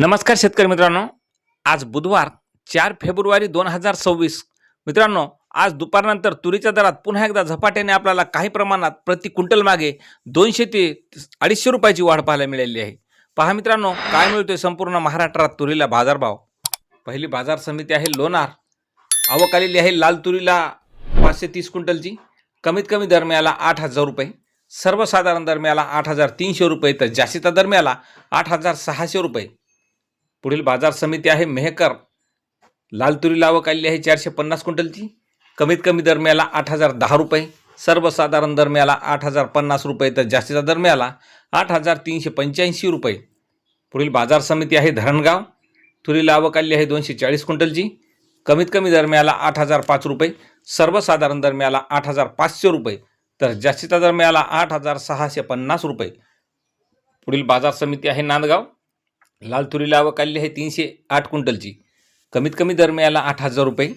नमस्कार शेतकरी मित्रांनो, आज बुधवार 4 फेब्रुवारी 2026. मित्रांनो, आज दुपारनंतर तुरीच्या दरात पुन्हा एकदा झपाट्याने आपल्याला काही प्रमाणात प्रति क्विंटल मागे 200 ते 250 रुपयाची वाढ पाहायला मिळाली आहे. पहा मित्रांनो, काय मिळतोय संपूर्ण महाराष्ट्रात तुरीला बाजारभाव. पहिली बाजार समिती आहे लोणार. आवक आलेली आहे लाल तुरीला 530 क्विंटलची. कमीत कमी दर मिळाला 8,000 रुपये. सर्वसाधारण दर मिळाला 8,300 रुपये, तर जास्तीचा दर मिळाला 8,600 रुपये. पुढील बाजार समिती आहे मेहकर. लाल तुरीला आवक आलेली आहे 450 क्विंटलची. कमीत कमी दर मिळाला 8,010 रुपये. सर्वसाधारण दर मिळाला 8,050 रुपये, तर जास्तीचा दर मिळाला 8,385 रुपये. पुढील बाजार समिती आहे धरणगाव. तुरीला आवक आलेली आहे 240 क्विंटलची. कमीत कमी दर मिळाला 8,005 रुपये. सर्वसाधारण दर मिळाला 8,500 रुपये, तर जास्तीचा दर मिळाला 8,650 रुपये. पुढील बाजार समिती आहे नांदगाव. लाल तुरीला आवक आलेली आहे 308 क्विंटलची. कमीत कमी दर मिळाला 8,000 रुपये.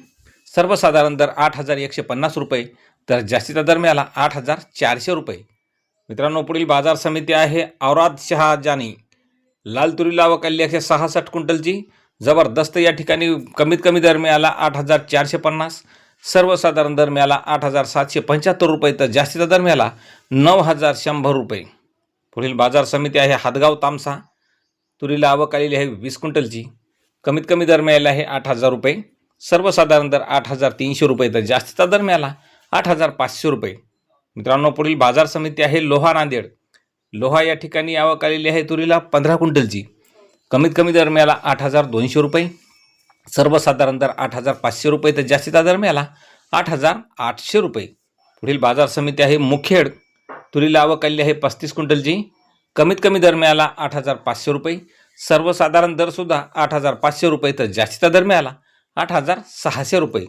सर्वसाधारण दर 8,150 रुपये, तर जास्तीचा दर मिळाला 8,400 रुपये. मित्रांनो, पुढील बाजार समिती आहे औराद शहाजानी. लाल तुरीला आवक आलेली आहे 166 क्विंटलची. जबरदस्त या ठिकाणी कमीत कमी दर मिळाला 8,450. सर्वसाधारण दर मिळाला 8,775 रुपये, तर जास्तीचा दर मिळाला 9,100 रुपये. पुढील बाजार समिती आहे हादगाव तामसा. तुरीला आवक आलेली आहे 20 क्विंटलची. कमीत कमी दर मिळाला आहे 8,000 रुपये. सर्वसाधारण दर 8,300 रुपये, तर जास्तीचा दर मिळाला 8,500 रुपये. मित्रांनो, पुढील बाजार समिती आहे लोहा नांदेड. लोहा या ठिकाणी आवक आलेली आहे तुरीला 15 क्विंटलची. कमीत कमी दर मिळाला 8,200 रुपये. सर्वसाधारण दर 8,500 रुपये, तर जास्तीचा दर मिळाला 8,800 रुपये. पुढील बाजार समिती आहे मुखेड. तुरीला आवक आलेली आहे 35 क्विंटलची. कमीत कमी दर मिळाला 8,500 रुपये. सर्वसाधारण दरसुद्धा 8,500 रुपये, तर जास्तीचा दर मिळाला 8,600 रुपये.